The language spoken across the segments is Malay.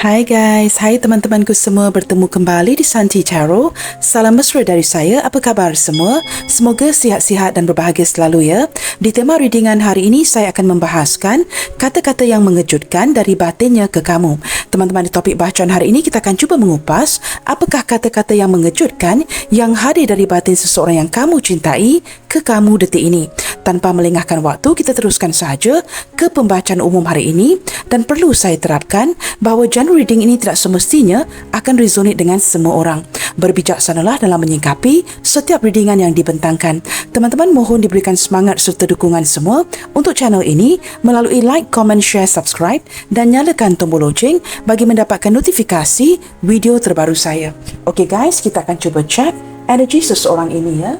Hai guys, hai teman-temanku semua, bertemu kembali di Santi Tarot. Salam mesra dari saya, apa khabar semua? Semoga sihat-sihat dan berbahagia selalu ya. Di tema readingan hari ini, saya akan membahaskan kata-kata yang mengejutkan dari batinnya ke kamu. Teman-teman, di topik bacaan hari ini kita akan cuba mengupas apakah kata-kata yang mengejutkan yang hadir dari batin seseorang yang kamu cintai ke kamu detik ini. Tanpa melengahkan waktu, kita teruskan sahaja ke pembacaan umum hari ini dan perlu saya terapkan bahawa genre reading ini tidak semestinya akan resonate dengan semua orang. Berbijaksanalah dalam menyingkapi setiap readingan yang dibentangkan. Teman-teman mohon diberikan semangat serta dukungan semua untuk channel ini melalui like, comment, share, subscribe dan nyalakan tombol loceng bagi mendapatkan notifikasi video terbaru saya. Okey guys, kita akan cuba check energi seseorang ini ya.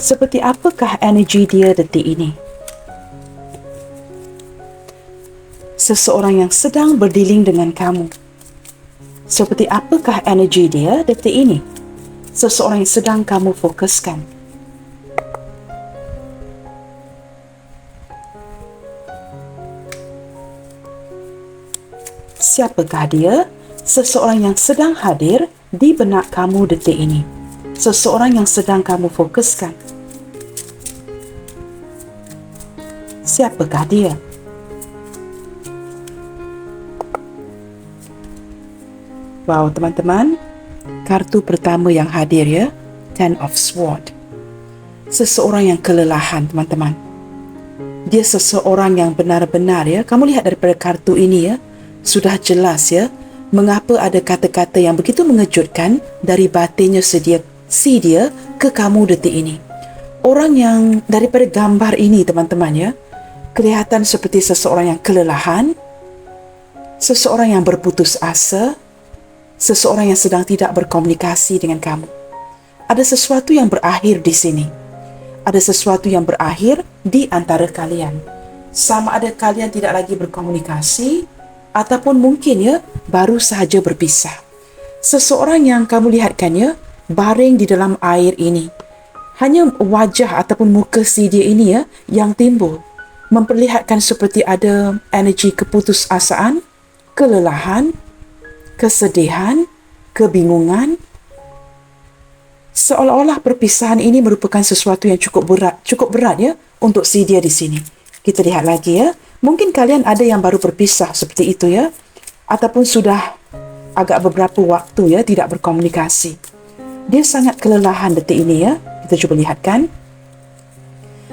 Seperti apakah energi dia detik ini? Seseorang yang sedang berdealing dengan kamu. Seperti apakah energi dia detik ini? Seseorang yang sedang kamu fokuskan. Siapakah dia? Seseorang yang sedang hadir di benak kamu detik ini. Seseorang yang sedang kamu fokuskan. Siapakah dia? Wow, teman-teman. Kartu pertama yang hadir ya. Ten of Swords. Seseorang yang kelelahan, teman-teman. Dia seseorang yang benar-benar ya. Kamu lihat daripada kartu ini ya. Sudah jelas ya. Mengapa ada kata-kata yang begitu mengejutkan dari batinnya si dia ke kamu detik ini. Orang yang daripada gambar ini, teman-teman ya, kelihatan seperti seseorang yang kelelahan, seseorang yang berputus asa, seseorang yang sedang tidak berkomunikasi dengan kamu. Ada sesuatu yang berakhir di sini. Ada sesuatu yang berakhir di antara kalian. Sama ada kalian tidak lagi berkomunikasi ataupun mungkin ya baru sahaja berpisah. Seseorang yang kamu lihatkan ya baring di dalam air ini. Hanya wajah ataupun muka si dia ini ya yang timbul, memperlihatkan seperti ada energi keputusasaan, kelelahan, kesedihan, kebingungan. Seolah-olah perpisahan ini merupakan sesuatu yang cukup berat ya untuk si dia di sini. Kita lihat lagi ya. Mungkin kalian ada yang baru berpisah seperti itu ya, ataupun sudah agak beberapa waktu ya tidak berkomunikasi. Dia sangat kelelahan detik ini ya. Kita cuba lihatkan.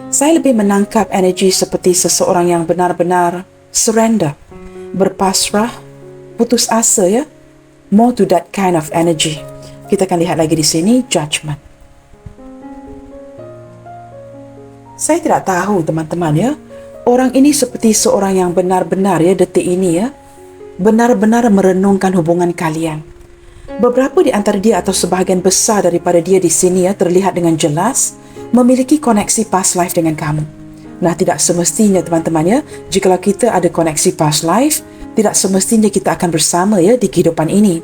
Saya lebih menangkap energi seperti seseorang yang benar-benar surrender, berpasrah, putus asa ya. More to that kind of energy. Kita akan lihat lagi di sini, judgment. Saya tidak tahu teman-teman ya. Orang ini seperti seorang yang benar-benar ya detik ini ya. Benar-benar merenungkan hubungan kalian. Beberapa di antara dia atau sebahagian besar daripada dia di sini ya terlihat dengan jelas memiliki koneksi past life dengan kamu. Nah, tidak semestinya teman-teman ya, jikalau kita ada koneksi past life, tidak semestinya kita akan bersama ya di kehidupan ini.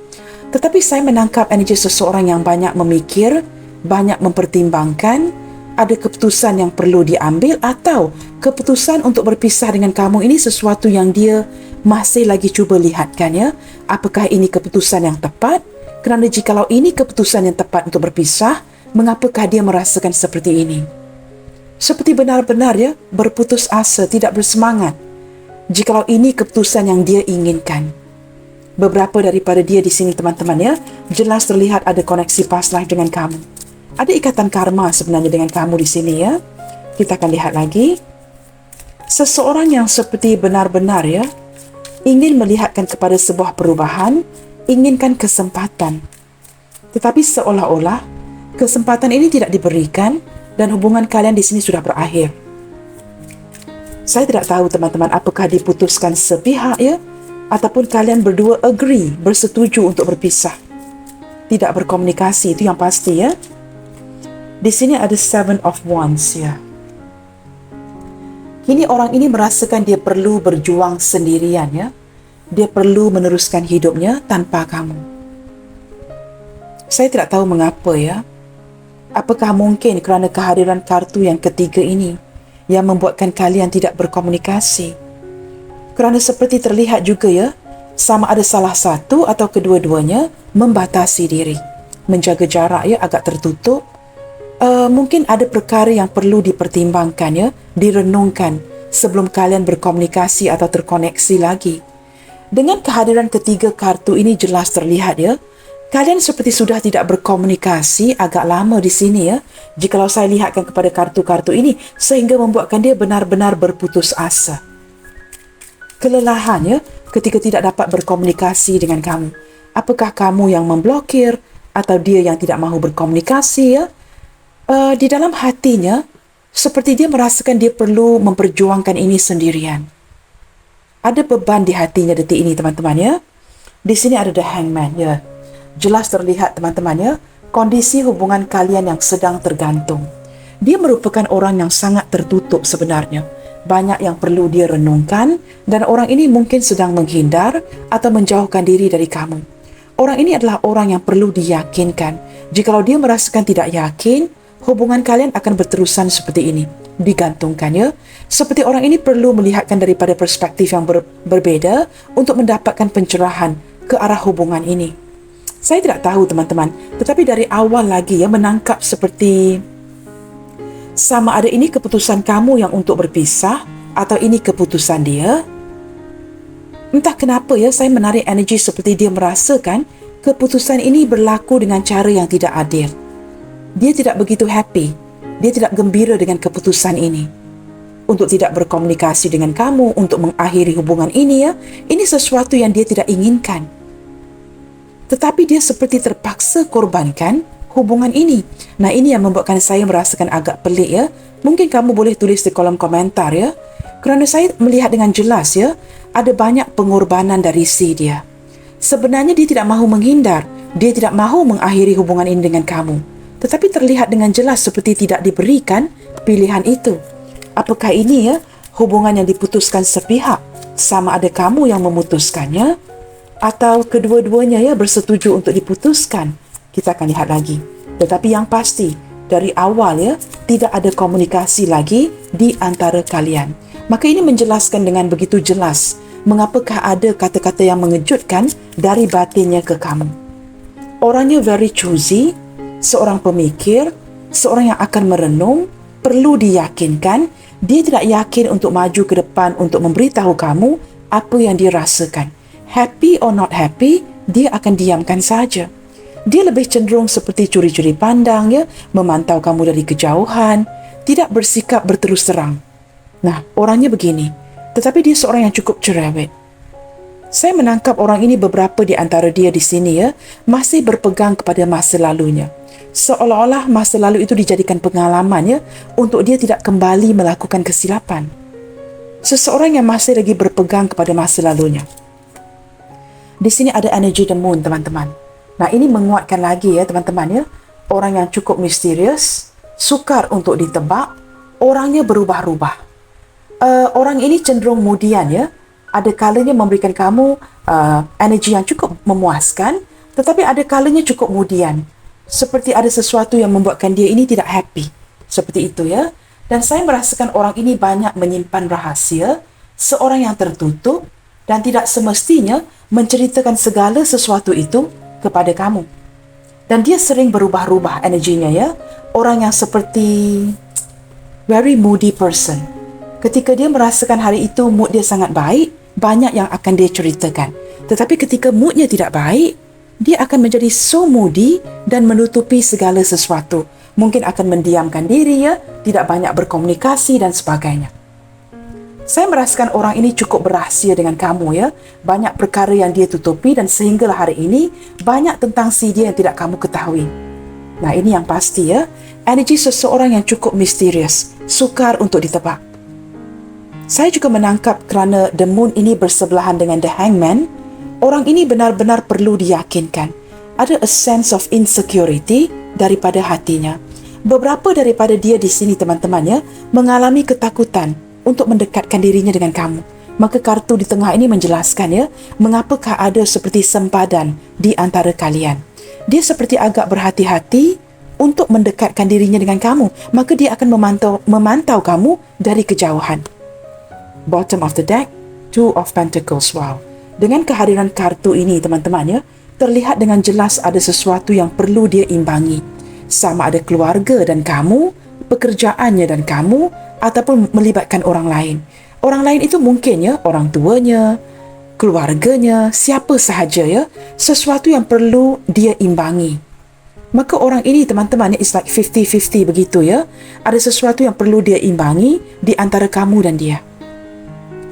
Tetapi saya menangkap energi seseorang yang banyak memikir, banyak mempertimbangkan, ada keputusan yang perlu diambil atau keputusan untuk berpisah dengan kamu ini sesuatu yang dia masih lagi cuba lihatkan ya. Apakah ini keputusan yang tepat? Kerana jikalau ini keputusan yang tepat untuk berpisah, mengapakah dia merasakan seperti ini? Seperti benar-benar ya, berputus asa, tidak bersemangat. Jikalau ini keputusan yang dia inginkan. Beberapa daripada dia di sini teman-teman ya, jelas terlihat ada koneksi past life dengan kamu. Ada ikatan karma sebenarnya dengan kamu di sini ya. Kita akan lihat lagi. Seseorang yang seperti benar-benar ya, ingin melihatkan kepada sebuah perubahan, inginkan kesempatan. Tetapi seolah-olah kesempatan ini tidak diberikan dan hubungan kalian di sini sudah berakhir. Saya tidak tahu teman-teman apakah diputuskan sepihak ya ataupun kalian berdua agree, bersetuju untuk berpisah. Tidak berkomunikasi, itu yang pasti ya. Di sini ada Seven of Wands ya. Kini orang ini merasakan dia perlu berjuang sendirian ya. Dia perlu meneruskan hidupnya tanpa kamu. Saya tidak tahu mengapa ya. Apakah mungkin kerana kehadiran kartu yang ketiga ini yang membuatkan kalian tidak berkomunikasi? Kerana seperti terlihat juga ya, sama ada salah satu atau kedua-duanya membatasi diri, menjaga jarak ya, agak tertutup. Mungkin ada perkara yang perlu dipertimbangkan ya, direnungkan sebelum kalian berkomunikasi atau terkoneksi lagi. Dengan kehadiran ketiga kartu ini jelas terlihat ya, kalian seperti sudah tidak berkomunikasi agak lama di sini ya. Jikalau saya lihatkan kepada kartu-kartu ini, sehingga membuatkan dia benar-benar berputus asa. Kelelahan ya, ketika tidak dapat berkomunikasi dengan kamu. Apakah kamu yang memblokir atau dia yang tidak mahu berkomunikasi ya? Di dalam hatinya, seperti dia merasakan dia perlu memperjuangkan ini sendirian. Ada beban di hatinya detik ini teman-teman ya. Di sini ada The Hangman ya. Jelas terlihat teman-teman ya, kondisi hubungan kalian yang sedang tergantung. Dia merupakan orang yang sangat tertutup sebenarnya. Banyak yang perlu dia renungkan dan orang ini mungkin sedang menghindar atau menjauhkan diri dari kamu. Orang ini adalah orang yang perlu diyakinkan. Jikalau dia merasakan tidak yakin, hubungan kalian akan berterusan seperti ini. Digantungkan ya. Seperti orang ini perlu melihatkan daripada perspektif yang berbeda untuk mendapatkan pencerahan ke arah hubungan ini. Saya tidak tahu teman-teman, tetapi dari awal lagi ya menangkap seperti sama ada ini keputusan kamu yang untuk berpisah atau ini keputusan dia. Entah kenapa ya, saya menarik energi seperti dia merasakan keputusan ini berlaku dengan cara yang tidak adil. Dia tidak begitu happy, dia tidak gembira dengan keputusan ini. Untuk tidak berkomunikasi dengan kamu, untuk mengakhiri hubungan ini ya, ini sesuatu yang dia tidak inginkan. Tetapi dia seperti terpaksa korbankan hubungan ini. Nah, ini yang membuatkan saya merasakan agak pelik ya. Mungkin kamu boleh tulis di kolom komentar ya. Kerana saya melihat dengan jelas ya, ada banyak pengorbanan dari si dia. Sebenarnya dia tidak mahu menghindar. Dia tidak mahu mengakhiri hubungan ini dengan kamu. Tetapi terlihat dengan jelas seperti tidak diberikan pilihan itu. Apakah ini ya hubungan yang diputuskan sepihak? Sama ada kamu yang memutuskannya atau kedua-duanya ya bersetuju untuk diputuskan? Kita akan lihat lagi. Tetapi yang pasti, dari awal ya, tidak ada komunikasi lagi di antara kalian. Maka ini menjelaskan dengan begitu jelas mengapakah ada kata-kata yang mengejutkan dari batinnya ke kamu. Orangnya very choosy, seorang pemikir, seorang yang akan merenung, perlu diyakinkan. Dia tidak yakin untuk maju ke depan untuk memberitahu kamu apa yang dia rasakan. Happy or not happy, dia akan diamkan saja. Dia lebih cenderung seperti curi-curi pandang ya, memantau kamu dari kejauhan, tidak bersikap berterus terang. Nah, orangnya begini, tetapi dia seorang yang cukup cerewet. Saya menangkap orang ini beberapa di antara dia di sini ya, masih berpegang kepada masa lalunya. Seolah-olah masa lalu itu dijadikan pengalaman ya, untuk dia tidak kembali melakukan kesilapan. Seseorang yang masih lagi berpegang kepada masa lalunya. Di sini ada energi the moon, teman-teman. Nah, ini menguatkan lagi ya, teman-teman ya. Orang yang cukup misterius, sukar untuk ditebak, orangnya berubah-ubah. Orang ini cenderung kemudian ya, ada kalanya memberikan kamu energi yang cukup memuaskan, tetapi ada kalanya cukup kemudian. Seperti ada sesuatu yang membuatkan dia ini tidak happy. Seperti itu ya. Dan saya merasakan orang ini banyak menyimpan rahasia, seorang yang tertutup, dan tidak semestinya menceritakan segala sesuatu itu kepada kamu. Dan dia sering berubah-ubah energinya ya. Orang yang seperti very moody person. Ketika dia merasakan hari itu mood dia sangat baik, banyak yang akan dia ceritakan. Tetapi ketika moodnya tidak baik, dia akan menjadi so moody dan menutupi segala sesuatu. Mungkin akan mendiamkan diri ya, tidak banyak berkomunikasi dan sebagainya. Saya merasakan orang ini cukup berahsia dengan kamu ya. Banyak perkara yang dia tutupi dan sehinggalah hari ini banyak tentang si dia yang tidak kamu ketahui. Nah, ini yang pasti ya. Energi seseorang yang cukup misterius, sukar untuk ditebak. Saya juga menangkap kerana the moon ini bersebelahan dengan the hangman, orang ini benar-benar perlu diyakinkan. Ada a sense of insecurity daripada hatinya. Beberapa daripada dia di sini teman-teman ya, mengalami ketakutan untuk mendekatkan dirinya dengan kamu. Maka kartu di tengah ini menjelaskan ya, mengapakah ada seperti sempadan di antara kalian. dia seperti agak berhati-hati untuk mendekatkan dirinya dengan kamu. Maka dia akan memantau kamu dari kejauhan. Bottom of the deck, Two of Pentacles. Wow. Dengan kehadiran kartu ini, teman-teman ya, terlihat dengan jelas ada sesuatu yang perlu dia imbangi. Sama ada keluarga dan kamu, pekerjaannya dan kamu, ataupun melibatkan orang lain. Orang lain itu mungkin ya, orang tuanya, keluarganya, siapa sahaja ya, sesuatu yang perlu dia imbangi. Maka orang ini, teman-teman, it's like 50-50 begitu ya. Ada sesuatu yang perlu dia imbangi di antara kamu dan dia.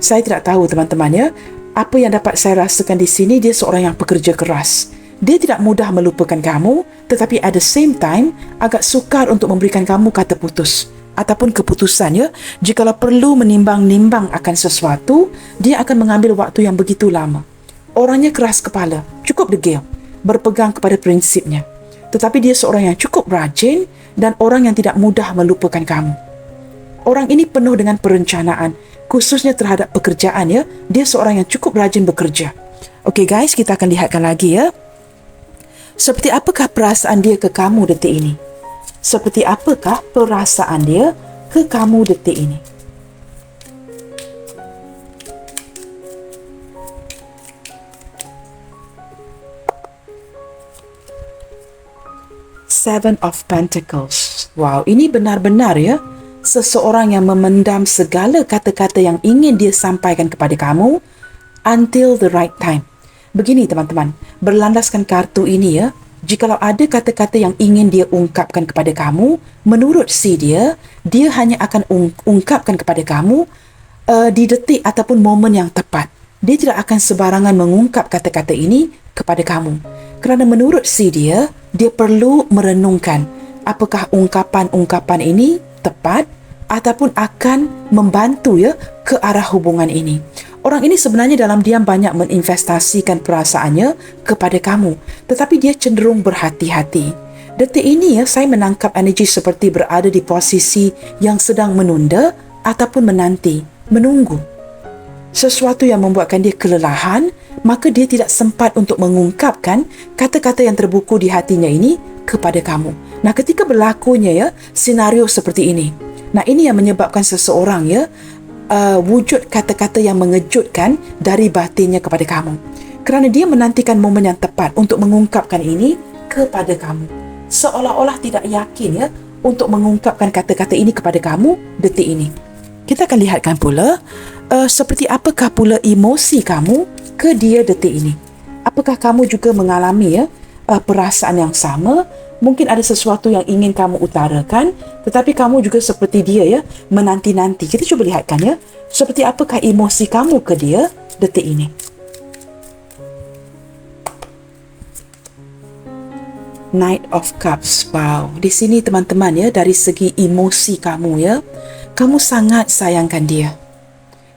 Saya tidak tahu, teman-teman ya, apa yang dapat saya rasakan di sini, dia seorang yang pekerja keras. Dia tidak mudah melupakan kamu, tetapi at the same time, agak sukar untuk memberikan kamu kata putus ataupun keputusan ya. Jikalau perlu menimbang-nimbang akan sesuatu, dia akan mengambil waktu yang begitu lama. Orangnya keras kepala, cukup degil, berpegang kepada prinsipnya. Tetapi dia seorang yang cukup rajin dan orang yang tidak mudah melupakan kamu. Orang ini penuh dengan perencanaan, khususnya terhadap pekerjaan ya. Dia seorang yang cukup rajin bekerja. Okey guys, kita akan lihatkan lagi ya. Seperti apakah perasaan dia ke kamu detik ini? Seperti apakah perasaan dia ke kamu detik ini? Seven of Pentacles. Wow, ini benar-benar ya, seseorang yang memendam segala kata-kata yang ingin dia sampaikan kepada kamu until the right time. Begini teman-teman, berlandaskan kartu ini ya, jikalau ada kata-kata yang ingin dia ungkapkan kepada kamu, menurut si dia hanya akan ungkapkan kepada kamu di detik ataupun momen yang tepat. Dia tidak akan sebarangan mengungkap kata-kata ini kepada kamu. Kerana menurut si dia perlu merenungkan apakah ungkapan-ungkapan ini tepat ataupun akan membantu ya ke arah hubungan ini. Orang ini sebenarnya dalam diam banyak menginvestasikan perasaannya kepada kamu, tetapi dia cenderung berhati-hati. Detik ini ya, saya menangkap energi seperti berada di posisi yang sedang menunda ataupun menanti, menunggu. Sesuatu yang membuatkan dia kelelahan, maka dia tidak sempat untuk mengungkapkan kata-kata yang terbuku di hatinya ini kepada kamu. Nah, ketika berlakunya ya senario seperti ini, nah ini yang menyebabkan seseorang ya wujud kata-kata yang mengejutkan dari batinnya kepada kamu. Kerana dia menantikan momen yang tepat untuk mengungkapkan ini kepada kamu. Seolah-olah tidak yakin ya untuk mengungkapkan kata-kata ini kepada kamu detik ini. Kita akan lihatkan pula seperti apakah pula emosi kamu ke dia detik ini. Apakah kamu juga mengalami ya perasaan yang sama? Mungkin ada sesuatu yang ingin kamu utarakan, tetapi kamu juga seperti dia ya, menanti-nanti. Kita cuba lihatkan ya, seperti apakah emosi kamu ke dia detik ini. Knight of Cups. Wow, di sini teman-teman ya, dari segi emosi kamu ya, kamu sangat sayangkan dia.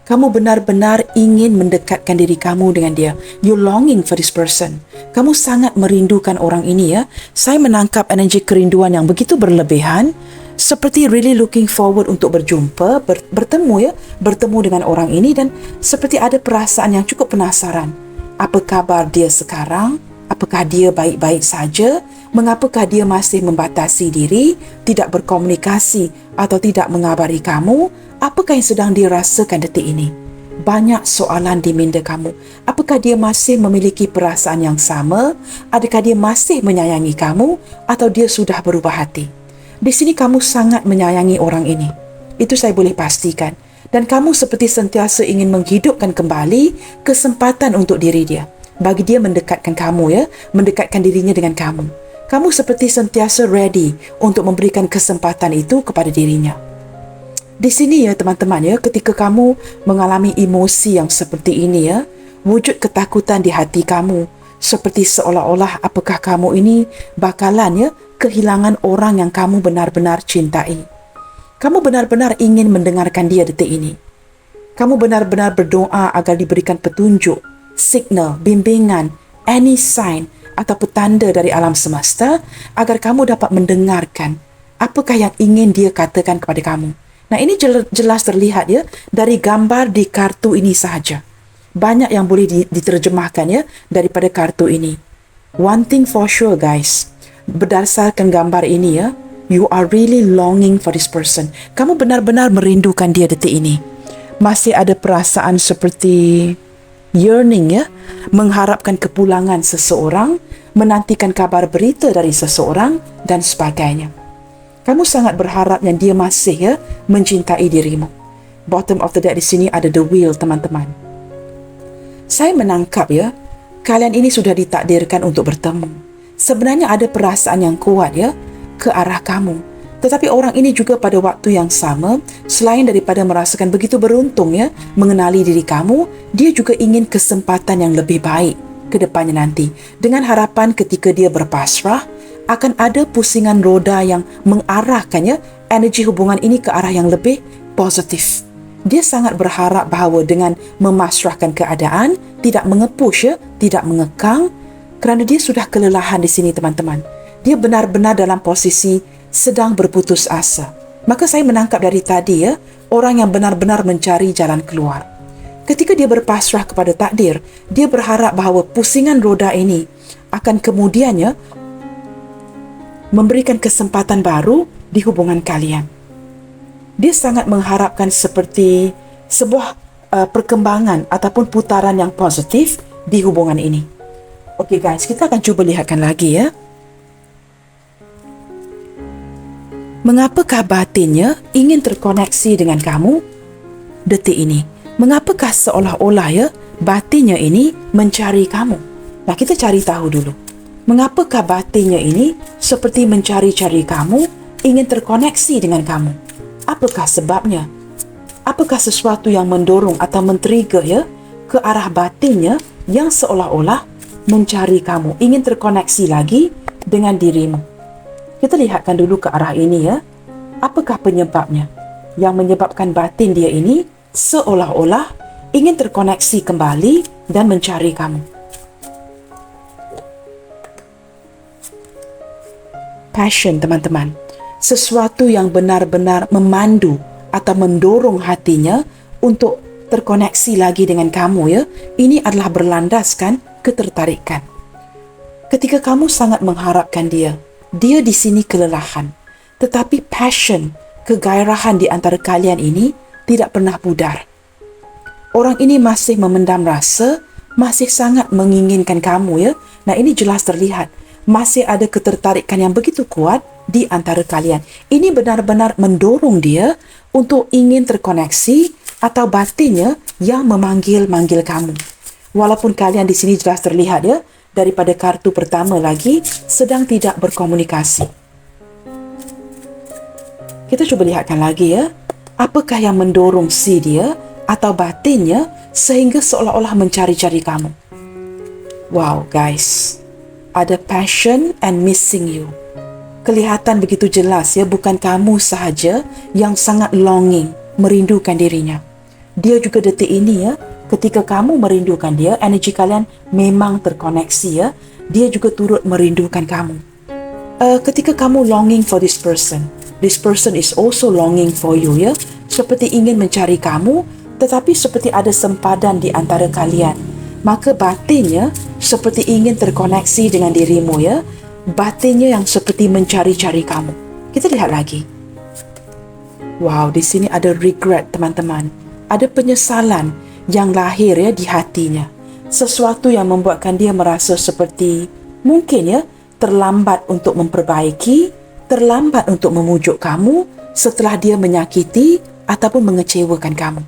Kamu benar-benar ingin mendekatkan diri kamu dengan dia. You longing for this person. Kamu sangat merindukan orang ini ya. Saya menangkap energi kerinduan yang begitu berlebihan, seperti really looking forward untuk berjumpa, bertemu ya, bertemu dengan orang ini, dan seperti ada perasaan yang cukup penasaran. Apa kabar dia sekarang? Apakah dia baik-baik saja? Mengapakah dia masih membatasi diri, tidak berkomunikasi atau tidak mengabari kamu? Apakah yang sedang dirasakan detik ini? Banyak soalan di minda kamu. Apakah dia masih memiliki perasaan yang sama? Adakah dia masih menyayangi kamu atau dia sudah berubah hati? Di sini kamu sangat menyayangi orang ini. Itu saya boleh pastikan. Dan kamu seperti sentiasa ingin menghidupkan kembali kesempatan untuk diri dia. Bagi dia mendekatkan kamu ya, mendekatkan dirinya dengan kamu. Kamu seperti sentiasa ready untuk memberikan kesempatan itu kepada dirinya. Di sini ya teman-teman ya, ketika kamu mengalami emosi yang seperti ini ya, wujud ketakutan di hati kamu, seperti seolah-olah apakah kamu ini bakalan ya kehilangan orang yang kamu benar-benar cintai. Kamu benar-benar ingin mendengarkan dia detik ini. Kamu benar-benar berdoa agar diberikan petunjuk, signal, bimbingan, any sign atau petanda dari alam semesta agar kamu dapat mendengarkan apakah yang ingin dia katakan kepada kamu. Nah, ini jelas terlihat ya dari gambar di kartu ini sahaja. Banyak yang boleh diterjemahkan ya daripada kartu ini. One thing for sure guys, berdasarkan gambar ini ya, you are really longing for this person. Kamu benar-benar merindukan dia detik ini. Masih ada perasaan seperti yearning ya, mengharapkan kepulangan seseorang, menantikan kabar berita dari seseorang dan sebagainya. Kamu sangat berharap yang dia masih ya mencintai dirimu. Bottom of the deck di sini ada the wheel teman-teman. Saya menangkap ya, kalian ini sudah ditakdirkan untuk bertemu. Sebenarnya ada perasaan yang kuat ya ke arah kamu. Tetapi orang ini juga pada waktu yang sama, selain daripada merasakan begitu beruntung ya mengenali diri kamu, dia juga ingin kesempatan yang lebih baik ke depannya nanti. Dengan harapan ketika dia berpasrah, akan ada pusingan roda yang mengarahkannya energi hubungan ini ke arah yang lebih positif. Dia sangat berharap bahawa dengan memasrahkan keadaan, tidak mengepush ya, tidak mengekang, kerana dia sudah kelelahan di sini teman-teman. Dia benar-benar dalam posisi sedang berputus asa. Maka saya menangkap dari tadi ya, orang yang benar-benar mencari jalan keluar. Ketika dia berpasrah kepada takdir, dia berharap bahawa pusingan roda ini akan kemudiannya memberikan kesempatan baru di hubungan kalian. Dia sangat mengharapkan seperti sebuah perkembangan ataupun putaran yang positif di hubungan ini. Okey guys, kita akan cuba lihatkan lagi ya. Mengapakah batinnya ingin terkoneksi dengan kamu detik ini? Mengapakah seolah-olah ya batinnya ini mencari kamu? Nah, kita cari tahu dulu. Mengapakah batinnya ini seperti mencari-cari kamu, ingin terkoneksi dengan kamu? Apakah sebabnya? Apakah sesuatu yang mendorong atau men-trigger ya ke arah batinnya yang seolah-olah mencari kamu, ingin terkoneksi lagi dengan dirimu? Kita lihatkan dulu ke arah ini ya. Apakah penyebabnya yang menyebabkan batin dia ini seolah-olah ingin terkoneksi kembali dan mencari kamu? Passion teman-teman. Sesuatu yang benar-benar memandu atau mendorong hatinya untuk terkoneksi lagi dengan kamu ya. Ini adalah berlandaskan ketertarikan. Ketika kamu sangat mengharapkan dia, dia di sini kelelahan. Tetapi passion, kegairahan di antara kalian ini tidak pernah pudar. Orang ini masih memendam rasa, masih sangat menginginkan kamu ya. Nah, ini jelas terlihat. Masih ada ketertarikan yang begitu kuat di antara kalian. Ini benar-benar mendorong dia untuk ingin terkoneksi atau batinnya yang memanggil-manggil kamu. Walaupun kalian di sini jelas terlihat ya, daripada kartu pertama lagi sedang tidak berkomunikasi. Kita cuba lihatkan lagi ya. Apakah yang mendorong si dia atau batinnya sehingga seolah-olah mencari-cari kamu? Wow guys, ada passion and missing you. Kelihatan begitu jelas ya, bukan kamu sahaja yang sangat longing, merindukan dirinya. Dia juga detik ini ya, ketika kamu merindukan dia, energi kalian memang terkoneksi ya. Dia juga turut merindukan kamu. Ketika kamu longing for this person is also longing for you ya. Seperti ingin mencari kamu, tetapi seperti ada sempadan di antara kalian. Maka batinnya seperti ingin terkoneksi dengan dirimu ya. Batinnya yang seperti mencari-cari kamu. Kita lihat lagi. Wow, di sini ada regret teman-teman. Ada penyesalan yang lahir ya di hatinya. Sesuatu yang membuatkan dia merasa seperti mungkin ya terlambat untuk memperbaiki, terlambat untuk memujuk kamu setelah dia menyakiti ataupun mengecewakan kamu.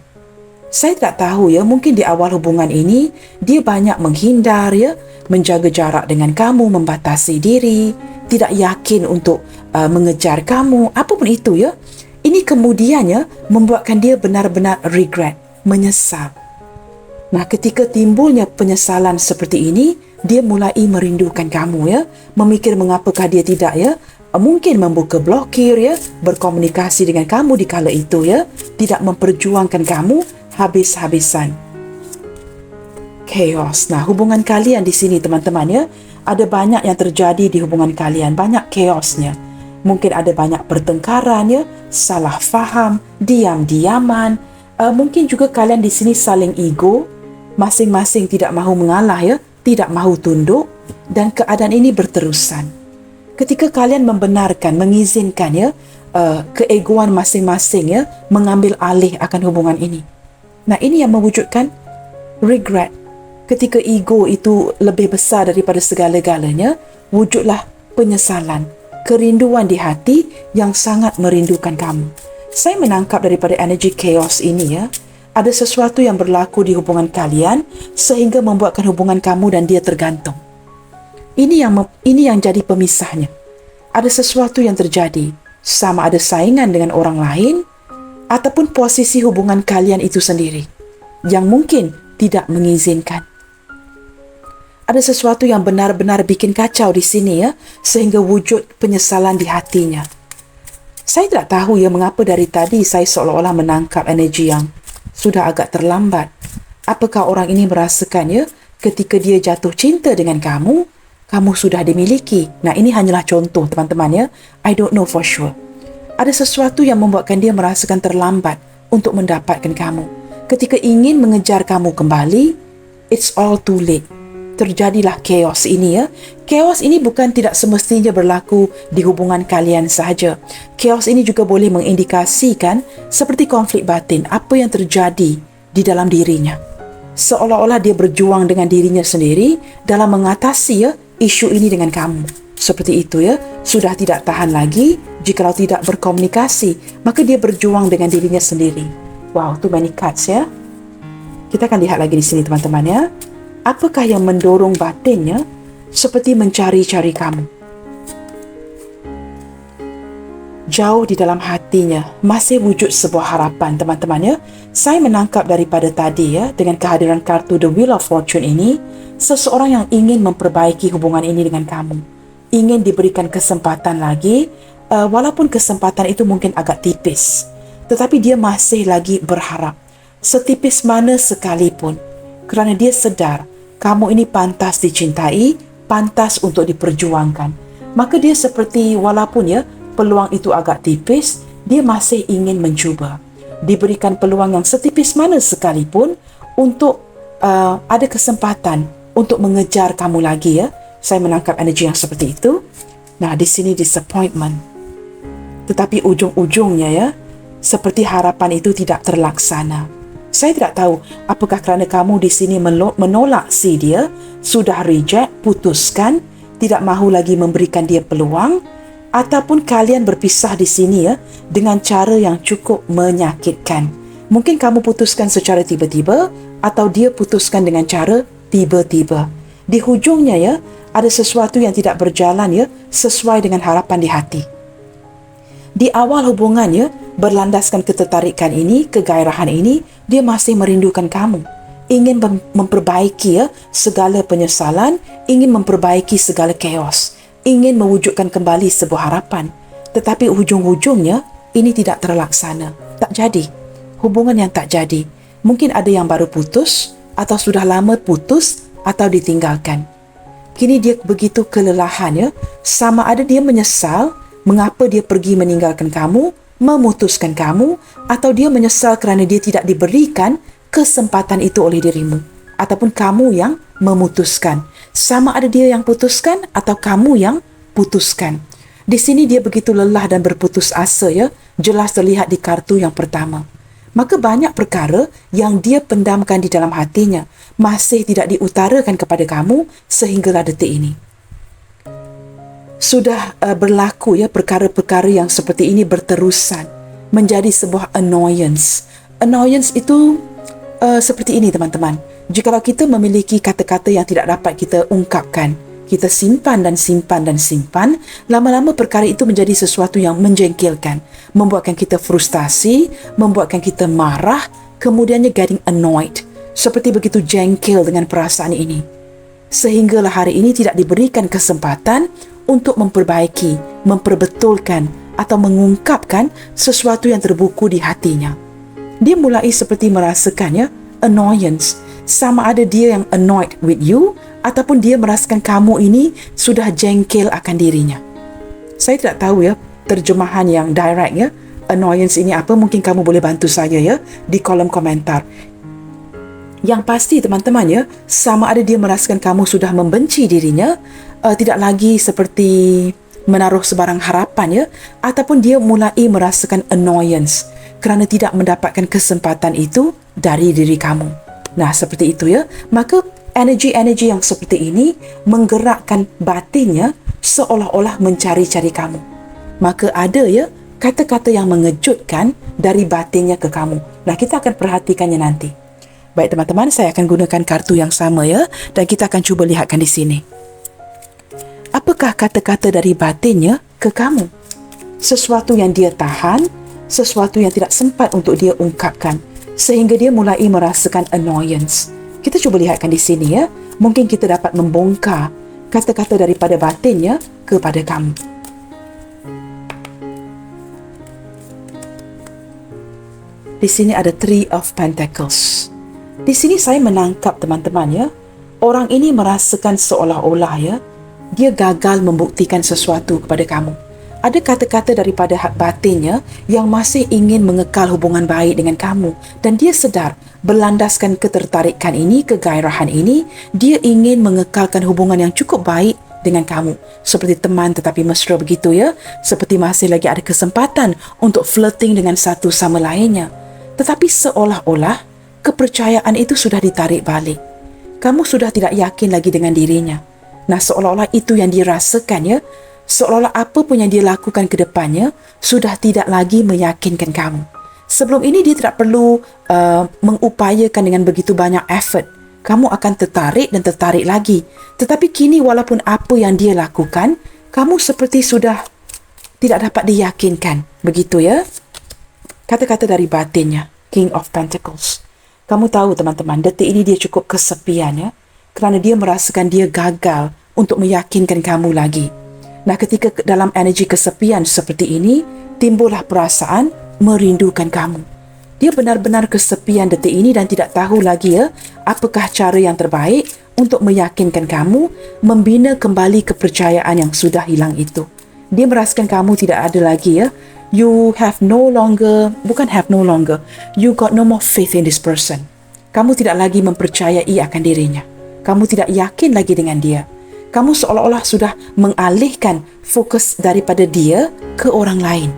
Saya tak tahu ya, mungkin di awal hubungan ini dia banyak menghindar ya, menjaga jarak dengan kamu, membatasi diri, tidak yakin untuk mengejar kamu, apapun itu ya. Ini kemudiannya membuatkan dia benar-benar regret, menyesal. Nah, ketika timbulnya penyesalan seperti ini, dia mulai merindukan kamu ya, memikir mengapakah dia tidak ya, mungkin membuka blokir ya, berkomunikasi dengan kamu di kala itu ya, tidak memperjuangkan kamu habis-habisan. Chaos. Nah, hubungan kalian di sini teman-teman ya, ada banyak yang terjadi di hubungan kalian, banyak chaosnya. Mungkin ada banyak pertengkaran ya, salah faham, diam-diaman. Mungkin juga kalian di sini saling ego, masing-masing tidak mahu mengalah ya, tidak mahu tunduk. dan keadaan ini berterusan. Ketika kalian membenarkan, mengizinkan keegoan masing-masing mengambil alih akan hubungan ini. Nah, ini yang mewujudkan regret. Ketika ego itu lebih besar daripada segala-galanya, wujudlah penyesalan, kerinduan di hati yang sangat merindukan kamu. Saya menangkap daripada energi chaos ini ada sesuatu yang berlaku di hubungan kalian sehingga membuatkan hubungan kamu dan dia tergantung. Ini yang jadi pemisahnya. Ada sesuatu yang terjadi, sama ada saingan dengan orang lain ataupun posisi hubungan kalian itu sendiri yang mungkin tidak mengizinkan. Ada sesuatu yang benar-benar bikin kacau di sini sehingga wujud penyesalan di hatinya. Saya tidak tahu mengapa dari tadi saya seolah-olah menangkap energi yang sudah agak terlambat. Apakah orang ini merasakan ketika dia jatuh cinta dengan kamu sudah dimiliki. Nah, ini hanyalah contoh teman-teman I don't know for sure. Ada sesuatu yang membuatkan dia merasakan terlambat untuk mendapatkan kamu. Ketika ingin mengejar kamu kembali, it's all too late. Terjadilah chaos ini Chaos ini bukan tidak semestinya berlaku di hubungan kalian sahaja. Chaos ini juga boleh mengindikasikan seperti konflik batin, apa yang terjadi di dalam dirinya. Seolah-olah dia berjuang dengan dirinya sendiri dalam mengatasi isu ini dengan kamu. Seperti itu sudah tidak tahan lagi jikalau tidak berkomunikasi, maka dia berjuang dengan dirinya sendiri. Wow, too many cards Kita akan lihat lagi di sini teman-teman Apakah yang mendorong batinnya seperti mencari-cari kamu? Jauh di dalam hatinya masih wujud sebuah harapan teman-teman Saya menangkap daripada tadi dengan kehadiran kartu The Wheel of Fortune ini, seseorang yang ingin memperbaiki hubungan ini dengan kamu, ingin diberikan kesempatan lagi, walaupun kesempatan itu mungkin agak tipis, tetapi dia masih lagi berharap, setipis mana sekalipun, kerana dia sedar kamu ini pantas dicintai, pantas untuk diperjuangkan. Maka dia seperti walaupun peluang itu agak tipis, dia masih ingin mencuba. Diberikan peluang yang setipis mana sekalipun untuk ada kesempatan untuk mengejar kamu lagi Saya menangkap energi yang seperti itu. Nah, di sini disappointment. Tetapi ujung-ujungnya seperti harapan itu tidak terlaksana. Saya tidak tahu apakah kerana kamu di sini menolak si dia, sudah reject, putuskan, tidak mahu lagi memberikan dia peluang, ataupun kalian berpisah di sini dengan cara yang cukup menyakitkan. Mungkin kamu putuskan secara tiba-tiba atau dia putuskan dengan cara tiba-tiba. Di hujungnya ada sesuatu yang tidak berjalan sesuai dengan harapan di hati. Di awal hubungannya berlandaskan ketertarikan ini, kegairahan ini, dia masih merindukan kamu. Ingin memperbaiki segala penyesalan, ingin memperbaiki segala chaos, ingin mewujudkan kembali sebuah harapan. Tetapi ujung-ujungnya ini tidak terlaksana. Tak jadi. Hubungan yang tak jadi. Mungkin ada yang baru putus, atau sudah lama putus, atau ditinggalkan. Kini dia begitu kelelahan sama ada dia menyesal mengapa dia pergi meninggalkan kamu, memutuskan kamu, atau dia menyesal kerana dia tidak diberikan kesempatan itu oleh dirimu, ataupun kamu yang memutuskan. Sama ada dia yang putuskan atau kamu yang putuskan. Di sini dia begitu lelah dan berputus asa jelas terlihat di kartu yang pertama. Maka banyak perkara yang dia pendamkan di dalam hatinya masih tidak diutarakan kepada kamu sehinggalah detik ini. Sudah berlaku perkara-perkara yang seperti ini berterusan menjadi sebuah annoyance. Annoyance itu seperti ini teman-teman. Jikalau kita memiliki kata-kata yang tidak dapat kita ungkapkan, kita simpan dan simpan dan simpan, lama-lama perkara itu menjadi sesuatu yang menjengkelkan, membuatkan kita frustasi, membuatkan kita marah, kemudiannya getting annoyed, seperti begitu jengkel dengan perasaan ini. Sehinggalah hari ini tidak diberikan kesempatan untuk memperbaiki, memperbetulkan atau mengungkapkan sesuatu yang terbuku di hatinya. Dia mulai seperti merasakan annoyance, sama ada dia yang annoyed with you ataupun dia merasakan kamu ini sudah jengkel akan dirinya. Saya tidak tahu terjemahan yang direct annoyance ini apa. Mungkin kamu boleh bantu saya di kolom komentar. Yang pasti teman-teman ya, sama ada dia merasakan kamu sudah membenci dirinya, tidak lagi seperti menaruh sebarang harapan ya, ataupun dia mulai merasakan annoyance kerana tidak mendapatkan kesempatan itu dari diri kamu. Nah, seperti itu ya. Maka energi-energi yang seperti ini menggerakkan batinnya seolah-olah mencari-cari kamu. Maka ada ya kata-kata yang mengejutkan dari batinnya ke kamu. Nah, kita akan perhatikannya nanti. Baik teman-teman, saya akan gunakan kartu yang sama ya, dan kita akan cuba lihatkan di sini. Apakah kata-kata dari batinnya ke kamu? Sesuatu yang dia tahan, sesuatu yang tidak sempat untuk dia ungkapkan, sehingga dia mulai merasakan annoyance. Kita cuba lihatkan di sini ya. Mungkin kita dapat membongkar kata-kata daripada batinnya kepada kamu. Di sini ada Three of Pentacles. Di sini saya menangkap teman-teman ya, orang ini merasakan seolah-olah ya, dia gagal membuktikan sesuatu kepada kamu. Ada kata-kata daripada hak batinnya yang masih ingin mengekal hubungan baik dengan kamu, dan dia sedar berlandaskan ketertarikan ini, kegairahan ini, dia ingin mengekalkan hubungan yang cukup baik dengan kamu, seperti teman tetapi mesra begitu ya, seperti masih lagi ada kesempatan untuk flirting dengan satu sama lainnya. Tetapi seolah-olah kepercayaan itu sudah ditarik balik. Kamu sudah tidak yakin lagi dengan dirinya. Nah, seolah-olah itu yang dirasakan ya, seolah-olah apa pun yang dia lakukan ke depannya sudah tidak lagi meyakinkan kamu. Sebelum ini dia tidak perlu mengupayakan dengan begitu banyak effort. Kamu akan tertarik dan tertarik lagi. Tetapi kini walaupun apa yang dia lakukan, kamu seperti sudah tidak dapat diyakinkan. Begitu ya. Kata-kata dari batinnya, King of Pentacles. Kamu tahu teman-teman, detik ini dia cukup kesepian ya, kerana dia merasakan dia gagal untuk meyakinkan kamu lagi. Nah, ketika dalam energi kesepian seperti ini, timbullah perasaan merindukan kamu. Dia benar-benar kesepian detik ini dan tidak tahu lagi ya, apakah cara yang terbaik untuk meyakinkan kamu, membina kembali kepercayaan yang sudah hilang itu. Dia merasakan kamu tidak ada lagi ya, you got no more faith in this person. Kamu tidak lagi mempercayai akan dirinya. Kamu tidak yakin lagi dengan dia. Kamu seolah-olah sudah mengalihkan fokus daripada dia ke orang lain.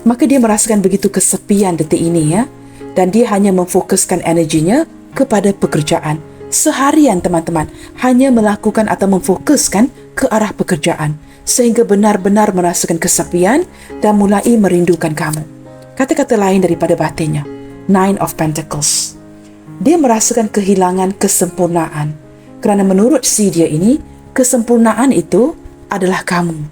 Maka dia merasakan begitu kesepian detik ini ya, dan dia hanya memfokuskan energinya kepada pekerjaan. Seharian teman-teman hanya melakukan atau memfokuskan ke arah pekerjaan, sehingga benar-benar merasakan kesepian dan mulai merindukan kamu. Kata-kata lain daripada batinnya, Nine of Pentacles. Dia merasakan kehilangan kesempurnaan. Kerana menurut si dia ini, kesempurnaan itu adalah kamu.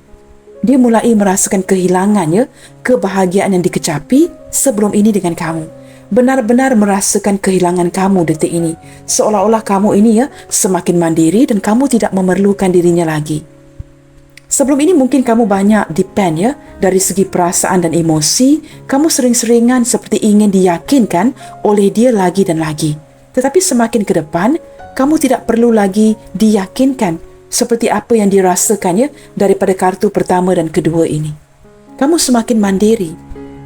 Dia mulai merasakan kehilangannya, kebahagiaan yang dikecapi sebelum ini dengan kamu. Benar-benar merasakan kehilangan kamu detik ini. Seolah-olah kamu ini ya semakin mandiri dan kamu tidak memerlukan dirinya lagi. Sebelum ini mungkin kamu banyak depend ya, dari segi perasaan dan emosi, kamu sering-seringan seperti ingin diyakinkan oleh dia lagi dan lagi. Tetapi semakin ke depan, kamu tidak perlu lagi diyakinkan seperti apa yang dirasakan ya daripada kartu pertama dan kedua ini. Kamu semakin mandiri,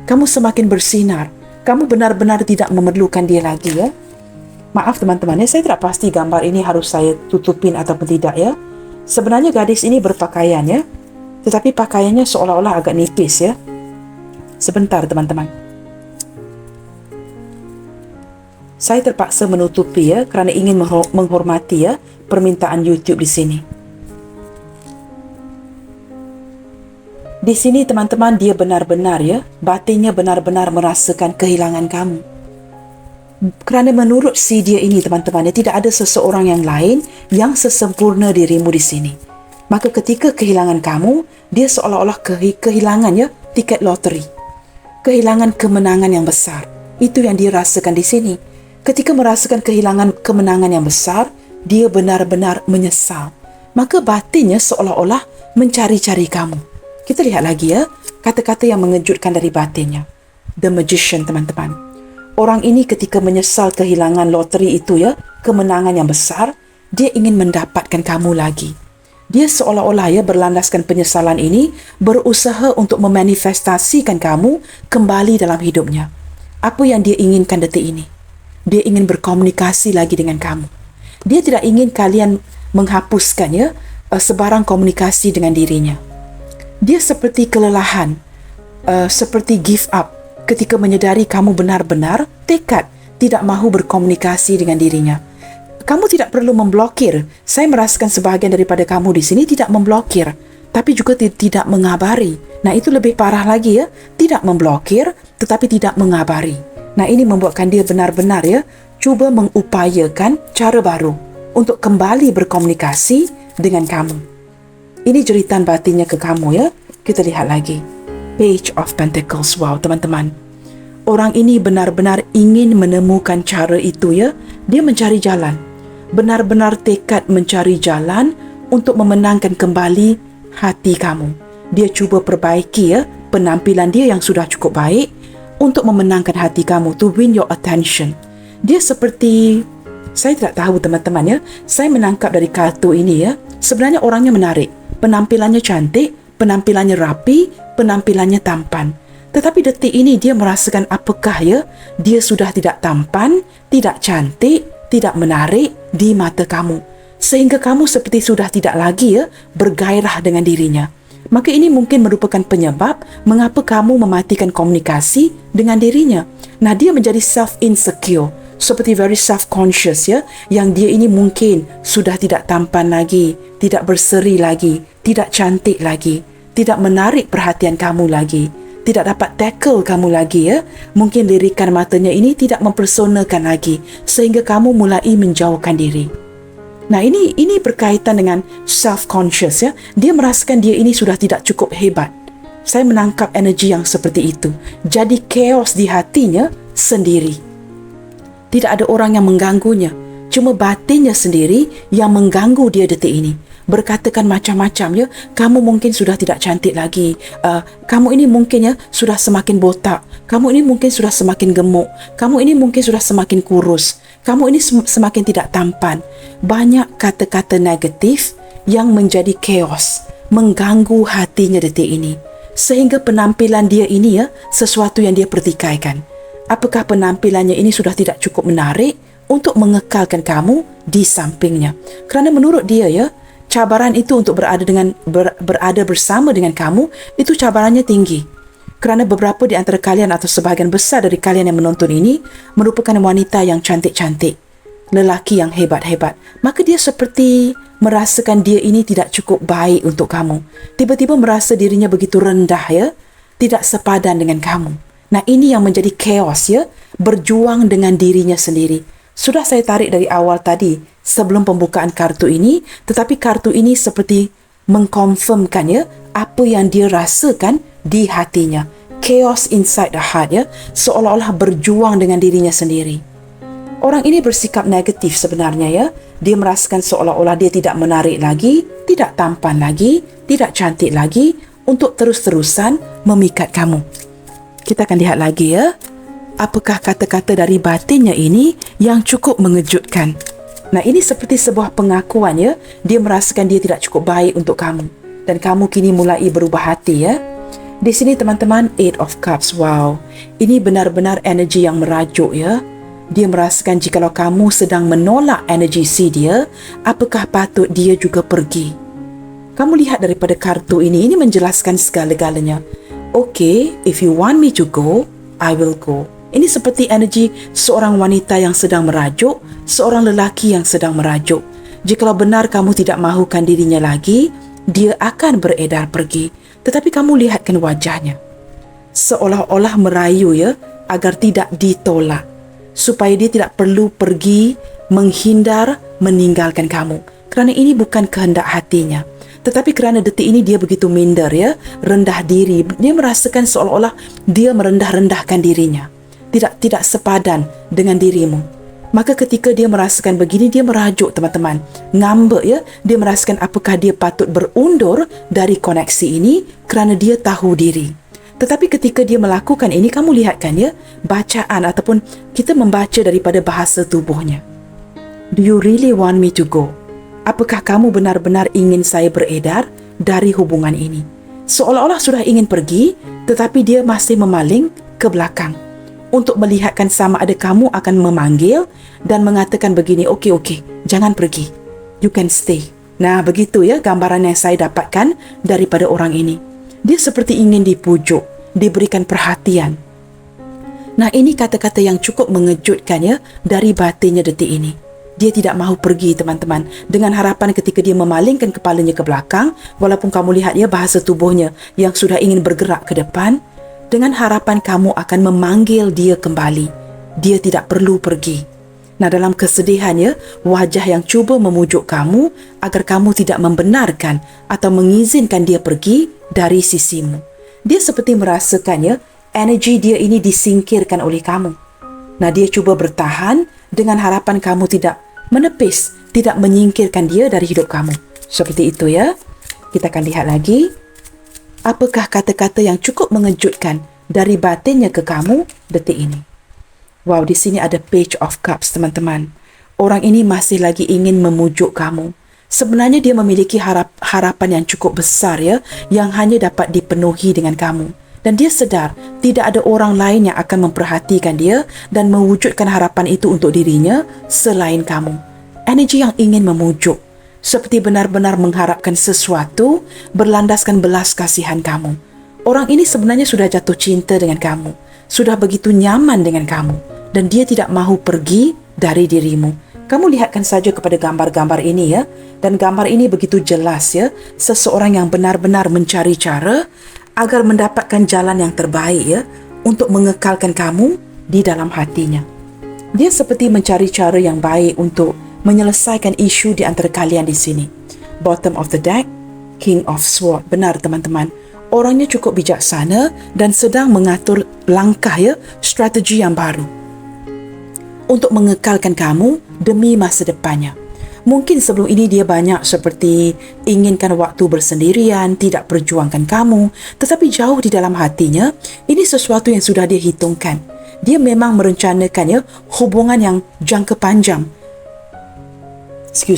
kamu semakin bersinar, kamu benar-benar tidak memerlukan dia lagi ya. Maaf teman-teman ya, saya tidak pasti gambar ini harus saya tutupin ataupun tidak ya. Sebenarnya gadis ini berpakaian ya, tetapi pakaiannya seolah-olah agak nipis ya. Sebentar teman-teman. Saya terpaksa menutupi ya, kerana ingin menghormati ya permintaan YouTube di sini. Di sini teman-teman, dia benar-benar ya, batinnya benar-benar merasakan kehilangan kamu. Kerana menurut si dia ini teman-teman, tidak ada seseorang yang lain yang sesempurna dirimu di sini. Maka ketika kehilangan kamu, dia seolah-olah kehilangan ya tiket loteri. Kehilangan kemenangan yang besar. Itu yang dia rasakan di sini. Ketika merasakan kehilangan kemenangan yang besar, dia benar-benar menyesal. Maka batinnya seolah-olah mencari-cari kamu. Kita lihat lagi ya, kata-kata yang mengejutkan dari batinnya. The Magician teman-teman. Orang ini ketika menyesal kehilangan loteri itu ya, kemenangan yang besar, dia ingin mendapatkan kamu lagi. Dia seolah-olah ya berlandaskan penyesalan ini, berusaha untuk memanifestasikan kamu kembali dalam hidupnya. Apa yang dia inginkan detik ini? dia ingin berkomunikasi lagi dengan kamu. Dia tidak ingin kalian menghapuskan sebarang komunikasi dengan dirinya. Dia seperti kelelahan, seperti give up ketika menyedari kamu benar-benar tekad tidak mahu berkomunikasi dengan dirinya. Kamu tidak perlu memblokir. Saya merasakan sebahagian daripada kamu di sini tidak memblokir, tapi juga tidak mengabari. Nah, itu lebih parah lagi ya. Tidak memblokir, tetapi tidak mengabari. Nah, ini membuatkan dia benar-benar cuba mengupayakan cara baru untuk kembali berkomunikasi dengan kamu. Ini jeritan batinnya ke kamu ya. Kita lihat lagi. Page of Pentacles. Wow, teman-teman. Orang ini benar-benar ingin menemukan cara itu ya. Dia mencari jalan. Benar-benar tekad mencari jalan untuk memenangkan kembali hati kamu. Dia cuba perbaiki penampilan dia yang sudah cukup baik untuk memenangkan hati kamu, to win your attention. Dia seperti, saya tidak tahu teman-teman saya menangkap dari kartu ini sebenarnya orangnya menarik, penampilannya cantik, penampilannya rapi, penampilannya tampan. Tetapi detik ini dia merasakan apakah dia sudah tidak tampan, tidak cantik, tidak menarik di mata kamu, sehingga kamu seperti sudah tidak lagi bergairah dengan dirinya. Maka ini mungkin merupakan penyebab mengapa kamu mematikan komunikasi dengan dirinya. Nah, dia menjadi self-insecure, seperti very self-conscious yang dia ini mungkin sudah tidak tampan lagi, tidak berseri lagi, tidak cantik lagi, tidak menarik perhatian kamu lagi, tidak dapat tackle kamu lagi Mungkin lirikan matanya ini tidak mempersonakan lagi, sehingga kamu mulai menjauhkan diri. Nah, ini berkaitan dengan self-conscious Dia merasakan dia ini sudah tidak cukup hebat. Saya menangkap energi yang seperti itu. Jadi chaos di hatinya sendiri. Tidak ada orang yang mengganggunya. Cuma batinnya sendiri yang mengganggu dia detik ini. Berkatakan macam-macam kamu mungkin sudah tidak cantik lagi, kamu ini mungkin sudah semakin botak, kamu ini mungkin sudah semakin gemuk, kamu ini mungkin sudah semakin kurus, kamu ini semakin tidak tampan. Banyak kata-kata negatif yang menjadi chaos, mengganggu hatinya detik ini, sehingga penampilan dia ini sesuatu yang dia pertikaikan. Apakah penampilannya ini sudah tidak cukup menarik untuk mengekalkan kamu di sampingnya? Kerana menurut dia cabaran itu untuk berada bersama dengan kamu, itu cabarannya tinggi. Kerana beberapa di antara kalian atau sebahagian besar dari kalian yang menonton ini merupakan wanita yang cantik-cantik, lelaki yang hebat-hebat. Maka dia seperti merasakan dia ini tidak cukup baik untuk kamu. Tiba-tiba merasa dirinya begitu rendah tidak sepadan dengan kamu. Nah, ini yang menjadi chaos berjuang dengan dirinya sendiri. Sudah saya tarik dari awal tadi sebelum pembukaan kartu ini, tetapi kartu ini seperti mengkonfirmkan apa yang dia rasakan di hatinya. Chaos inside the heart seolah-olah berjuang dengan dirinya sendiri. Orang ini bersikap negatif sebenarnya Dia merasakan seolah-olah dia tidak menarik lagi, tidak tampan lagi, tidak cantik lagi untuk terus-terusan memikat kamu. Kita akan lihat lagi apakah kata-kata dari batinnya ini yang cukup mengejutkan. Nah, ini seperti sebuah pengakuan dia merasakan dia tidak cukup baik untuk kamu, dan kamu kini mulai berubah hati Di sini teman-teman, Eight of Cups. Wow, ini benar-benar energi yang merajuk Dia merasakan jikalau kamu sedang menolak energi si dia, apakah patut dia juga pergi? Kamu lihat daripada kartu ini menjelaskan segala-galanya. Okay, if you want me to go, I will go. Ini seperti energi seorang wanita yang sedang merajuk, seorang lelaki yang sedang merajuk. Jikalau benar kamu tidak mahukan dirinya lagi, dia akan beredar pergi. Tetapi kamu lihatkan wajahnya, seolah-olah merayu agar tidak ditolak, supaya dia tidak perlu pergi, menghindar, meninggalkan kamu. Kerana ini bukan kehendak hatinya. Tetapi kerana detik ini dia begitu minder rendah diri. Dia merasakan seolah-olah dia merendah-rendahkan dirinya. Tidak sepadan dengan dirimu. Maka ketika dia merasakan begini, dia merajuk teman-teman. Ngambek dia merasakan apakah dia patut berundur dari koneksi ini kerana dia tahu diri. Tetapi ketika dia melakukan ini, kamu lihatkan bacaan ataupun kita membaca daripada bahasa tubuhnya. Do you really want me to go? Apakah kamu benar-benar ingin saya beredar dari hubungan ini? Seolah-olah sudah ingin pergi, tetapi dia masih memaling ke belakang untuk melihatkan sama ada kamu akan memanggil dan mengatakan begini, okey, jangan pergi. You can stay. Nah, begitu ya gambaran yang saya dapatkan daripada orang ini. Dia seperti ingin dipujuk, diberikan perhatian. Nah, ini kata-kata yang cukup mengejutkan ya dari batinnya detik ini. Dia tidak mahu pergi, teman-teman, dengan harapan ketika dia memalingkan kepalanya ke belakang, walaupun kamu lihat ya bahasa tubuhnya yang sudah ingin bergerak ke depan, dengan harapan kamu akan memanggil dia kembali. Dia tidak perlu pergi. Nah, dalam kesedihan ya, wajah yang cuba memujuk kamu agar kamu tidak membenarkan atau mengizinkan dia pergi dari sisimu. Dia seperti merasakan ya, energi dia ini disingkirkan oleh kamu. Nah, dia cuba bertahan dengan harapan kamu tidak menepis, tidak menyingkirkan dia dari hidup kamu. Seperti itu ya. Kita akan lihat lagi. Apakah kata-kata yang cukup mengejutkan dari batinnya ke kamu detik ini? Wow, di sini ada Page of Cups, teman-teman. Orang ini masih lagi ingin memujuk kamu. Sebenarnya dia memiliki harapan yang cukup besar ya, yang hanya dapat dipenuhi dengan kamu. Dan dia sedar tidak ada orang lain yang akan memperhatikan dia dan mewujudkan harapan itu untuk dirinya selain kamu. Energi yang ingin memujuk, seperti benar-benar mengharapkan sesuatu berlandaskan belas kasihan kamu. Orang ini sebenarnya sudah jatuh cinta dengan kamu, sudah begitu nyaman dengan kamu, dan dia tidak mahu pergi dari dirimu. Kamu lihatkan saja kepada gambar-gambar ini ya, dan gambar ini begitu jelas ya, seseorang yang benar-benar mencari cara agar mendapatkan jalan yang terbaik ya, untuk mengekalkan kamu di dalam hatinya. Dia seperti mencari cara yang baik untuk menyelesaikan isu di antara kalian di sini. Bottom of the deck, King of Sword. Benar, teman-teman. Orangnya cukup bijaksana dan sedang mengatur langkah ya, strategi yang baru untuk mengekalkan kamu demi masa depannya. Mungkin sebelum ini dia banyak seperti inginkan waktu bersendirian, tidak perjuangkan kamu. Tetapi jauh di dalam hatinya, ini sesuatu yang sudah dia hitungkan. Dia memang merencanakan ya, hubungan yang jangka panjang.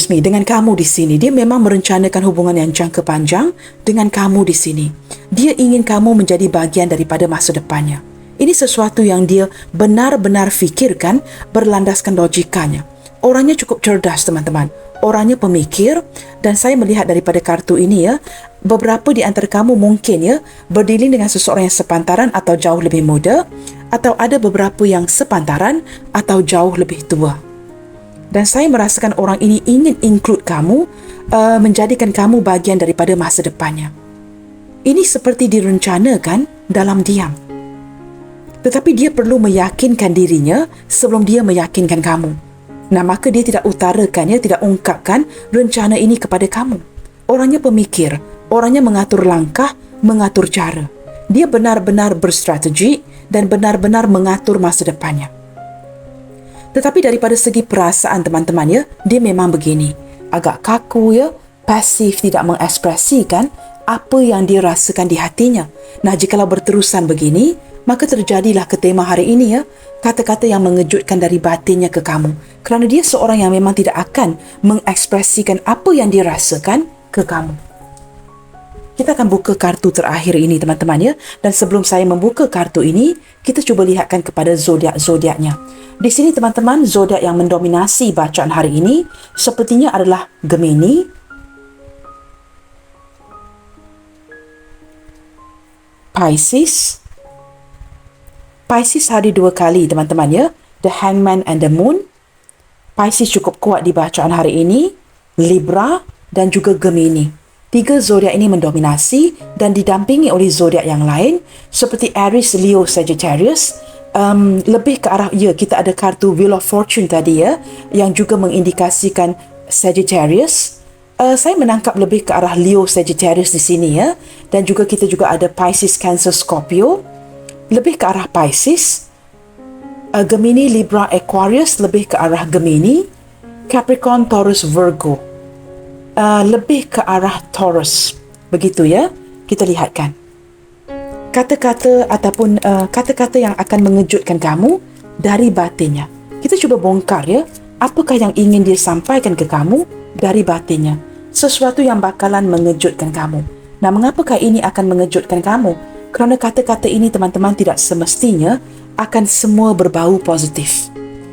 Dengan kamu di sini. Dia memang merencanakan hubungan yang jangka panjang dengan kamu di sini. Dia ingin kamu menjadi bagian daripada masa depannya. Ini sesuatu yang dia benar-benar fikirkan berlandaskan logikanya. Orangnya cukup cerdas, teman-teman. Orangnya pemikir, dan saya melihat daripada kartu ini ya, beberapa di antara kamu mungkin ya berdealing dengan seseorang yang sepantaran atau jauh lebih muda, atau ada beberapa yang sepantaran atau jauh lebih tua. Dan saya merasakan orang ini ingin include kamu, menjadikan kamu bagian daripada masa depannya. Ini seperti direncanakan dalam diam. Tetapi dia perlu meyakinkan dirinya sebelum dia meyakinkan kamu. Nah, maka dia tidak utarakan, ya, tidak ungkapkan rencana ini kepada kamu. Orangnya pemikir, orangnya mengatur langkah, mengatur cara. Dia benar-benar berstrategi dan benar-benar mengatur masa depannya. Tetapi daripada segi perasaan, teman-teman ya, dia memang begini. Agak kaku ya, pasif, tidak mengekspresikan apa yang dia rasakan di hatinya. Nah, jikalau berterusan begini, maka terjadilah ke tema hari ini ya, kata-kata yang mengejutkan dari batinnya ke kamu. Kerana dia seorang yang memang tidak akan mengekspresikan apa yang dia rasakan ke kamu. Kita akan buka kartu terakhir ini, teman-teman ya. Dan sebelum saya membuka kartu ini, kita cuba lihatkan kepada zodiak-zodiaknya. Di sini, teman-teman, zodiak yang mendominasi bacaan hari ini sepertinya adalah Gemini, Pisces. Pisces hari 2 kali, teman-teman ya. The Hangman and the Moon. Pisces cukup kuat di bacaan hari ini. Libra dan juga Gemini. 3 zodiak ini mendominasi dan didampingi oleh zodiak yang lain seperti Aries, Leo, Sagittarius. Lebih ke arah, ya, kita ada kartu Wheel of Fortune tadi ya, yang juga mengindikasikan Sagittarius. Saya menangkap lebih ke arah Leo, Sagittarius di sini ya. Dan juga kita juga ada Pisces, Cancer, Scorpio. Lebih ke arah Pisces. Gemini, Libra, Aquarius lebih ke arah Gemini. Capricorn, Taurus, Virgo lebih ke arah Taurus. Begitu ya, kita lihatkan kata-kata ataupun kata-kata yang akan mengejutkan kamu dari batinnya. Kita cuba bongkar ya, apakah yang ingin dia sampaikan ke kamu dari batinnya. Sesuatu yang bakalan mengejutkan kamu. Nah, mengapakah ini akan mengejutkan kamu? Kerana kata-kata ini, teman-teman, tidak semestinya akan semua berbau positif.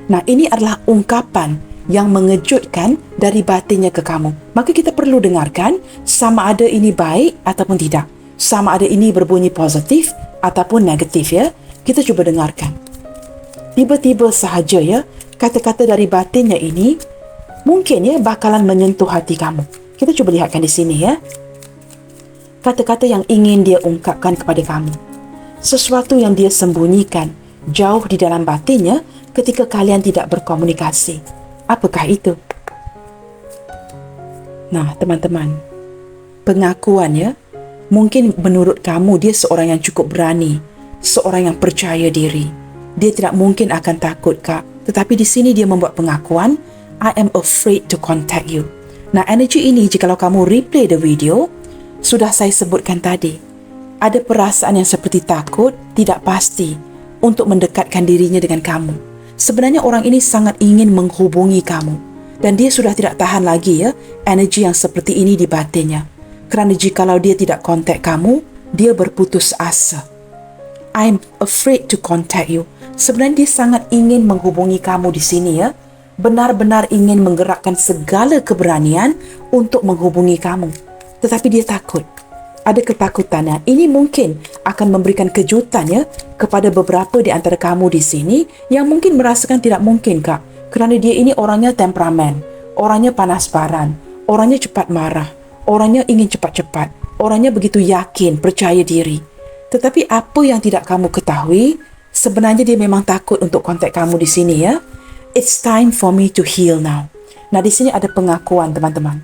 Nah, ini adalah ungkapan yang mengejutkan dari batinnya ke kamu. Maka kita perlu dengarkan sama ada ini baik ataupun tidak. Sama ada ini berbunyi positif ataupun negatif ya. Kita cuba dengarkan. Tiba-tiba sahaja ya, kata-kata dari batinnya ini mungkin ya bakalan menyentuh hati kamu. Kita cuba lihatkan di sini ya. Kata-kata yang ingin dia ungkapkan kepada kamu. Sesuatu yang dia sembunyikan jauh di dalam batinnya ketika kalian tidak berkomunikasi. Apakah itu? Nah, teman-teman, pengakuannya mungkin menurut kamu dia seorang yang cukup berani, seorang yang percaya diri. Dia tidak mungkin akan takut, Kak. Tetapi di sini dia membuat pengakuan, I am afraid to contact you. Nah, energi ini jikalau kamu replay the video, sudah saya sebutkan tadi. Ada perasaan yang seperti takut, tidak pasti untuk mendekatkan dirinya dengan kamu. Sebenarnya orang ini sangat ingin menghubungi kamu. Dan dia sudah tidak tahan lagi ya, energi yang seperti ini di batinnya. Kerana jikalau dia tidak kontak kamu, dia berputus asa. I'm afraid to contact you. Sebenarnya dia sangat ingin menghubungi kamu di sini ya. Benar-benar ingin menggerakkan segala keberanian untuk menghubungi kamu. Tetapi dia takut. Ada ketakutannya. Ini mungkin akan memberikan kejutan ya kepada beberapa di antara kamu di sini yang mungkin merasakan tidak mungkin, Kak. Kerana dia ini orangnya temperamen, orangnya panas baran, orangnya cepat marah, orangnya ingin cepat-cepat, orangnya begitu yakin, percaya diri. Tetapi apa yang tidak kamu ketahui, sebenarnya dia memang takut untuk kontak kamu di sini ya. It's time for me to heal now. Nah, di sini ada pengakuan, teman-teman.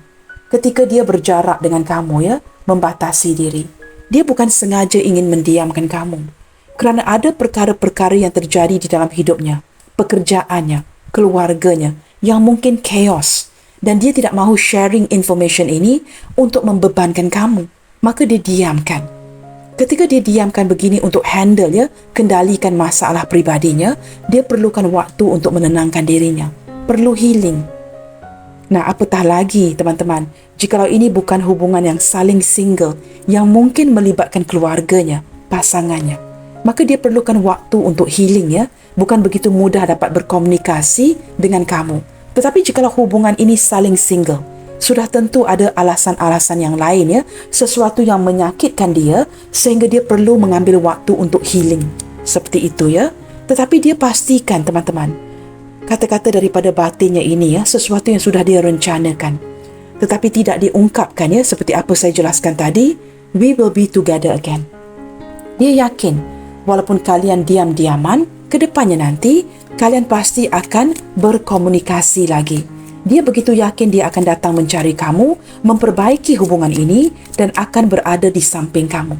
Ketika dia berjarak dengan kamu ya, membatasi diri. Dia bukan sengaja ingin mendiamkan kamu. Kerana ada perkara-perkara yang terjadi di dalam hidupnya, pekerjaannya, keluarganya, yang mungkin chaos. Dan dia tidak mahu sharing information ini untuk membebankan kamu. Maka dia diamkan. Ketika dia diamkan begini untuk handle ya, kendalikan masalah pribadinya, dia perlukan waktu untuk menenangkan dirinya. Perlu healing. Nah, apatah lagi teman-teman, jikalau ini bukan hubungan yang saling single, yang mungkin melibatkan keluarganya, pasangannya, maka dia perlukan waktu untuk healing ya, bukan begitu mudah dapat berkomunikasi dengan kamu. Tetapi jikalau hubungan ini saling single, sudah tentu ada alasan-alasan yang lain ya, sesuatu yang menyakitkan dia sehingga dia perlu mengambil waktu untuk healing. Seperti itu ya. Tetapi dia pastikan teman-teman, kata-kata daripada batinnya ini ya, sesuatu yang sudah dia rencanakan. Tetapi tidak diungkapkan ya, seperti apa saya jelaskan tadi, we will be together again. Dia yakin, walaupun kalian diam-diaman, kedepannya nanti, kalian pasti akan berkomunikasi lagi. Dia begitu yakin dia akan datang mencari kamu, memperbaiki hubungan ini, dan akan berada di samping kamu.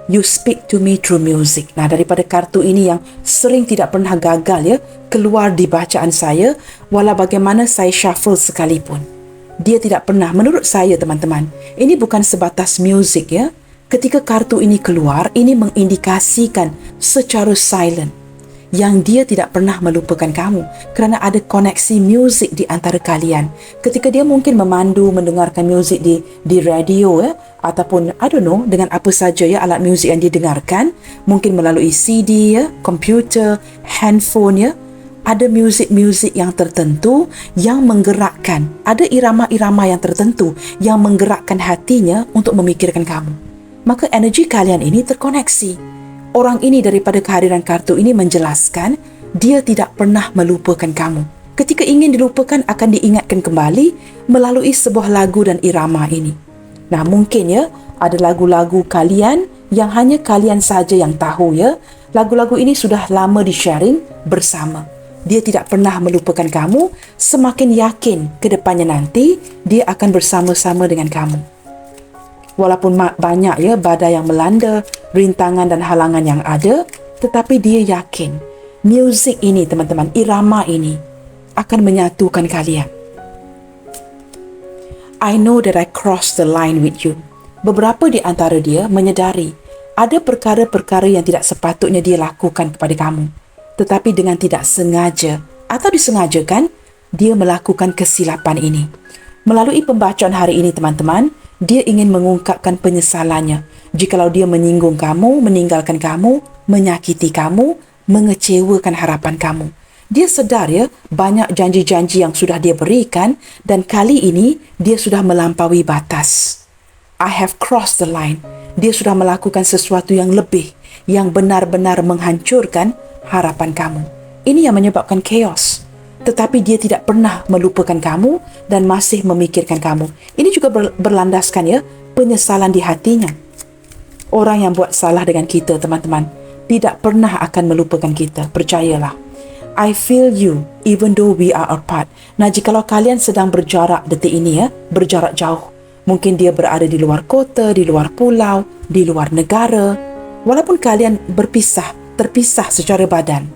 You speak to me through music. Nah, daripada kartu ini yang sering tidak pernah gagal ya, keluar di bacaan saya, walau bagaimana saya shuffle sekalipun. Dia tidak pernah, menurut saya teman-teman, ini bukan sebatas music ya. Ketika kartu ini keluar, ini mengindikasikan secara silent yang dia tidak pernah melupakan kamu kerana ada koneksi muzik di antara kalian. Ketika dia mungkin memandu mendengarkan muzik di radio ya, ataupun I don't know dengan apa saja ya alat muzik yang didengarkan, mungkin melalui CD ya, komputer, handphone ya, ada muzik-muzik yang tertentu yang menggerakkan, ada irama-irama yang tertentu yang menggerakkan hatinya untuk memikirkan kamu. Maka energi kalian ini terkoneksi. Orang ini daripada kehadiran kartu ini menjelaskan dia tidak pernah melupakan kamu. Ketika ingin dilupakan akan diingatkan kembali melalui sebuah lagu dan irama ini. Nah, mungkin ya ada lagu-lagu kalian yang hanya kalian saja yang tahu ya. Lagu-lagu ini sudah lama di-sharing bersama. Dia tidak pernah melupakan kamu, semakin yakin ke depannya nanti dia akan bersama-sama dengan kamu. Walaupun banyak ya badai yang melanda, rintangan dan halangan yang ada, tetapi dia yakin muzik ini teman-teman, irama ini akan menyatukan kalian. I know that I crossed the line with you. Beberapa di antara dia menyedari ada perkara-perkara yang tidak sepatutnya dia lakukan kepada kamu. Tetapi dengan tidak sengaja atau disengajakan, dia melakukan kesilapan ini. Melalui pembacaan hari ini teman-teman, Dia ingin mengungkapkan penyesalannya jikalau dia menyinggung kamu, meninggalkan kamu, menyakiti kamu, mengecewakan harapan kamu. Dia sedar ya, banyak janji-janji yang sudah dia berikan dan kali ini dia sudah melampaui batas. I have crossed the line. Dia sudah melakukan sesuatu yang lebih, yang benar-benar menghancurkan harapan kamu. Ini yang menyebabkan chaos. Tetapi dia tidak pernah melupakan kamu dan masih memikirkan kamu. Ini juga berlandaskan ya, penyesalan di hatinya. Orang yang buat salah dengan kita, teman-teman, tidak pernah akan melupakan kita. Percayalah. I feel you even though we are apart. Nah, jikalau kalian sedang berjarak detik ini ya, berjarak jauh. Mungkin dia berada di luar kota, di luar pulau, di luar negara. Walaupun kalian terpisah secara badan.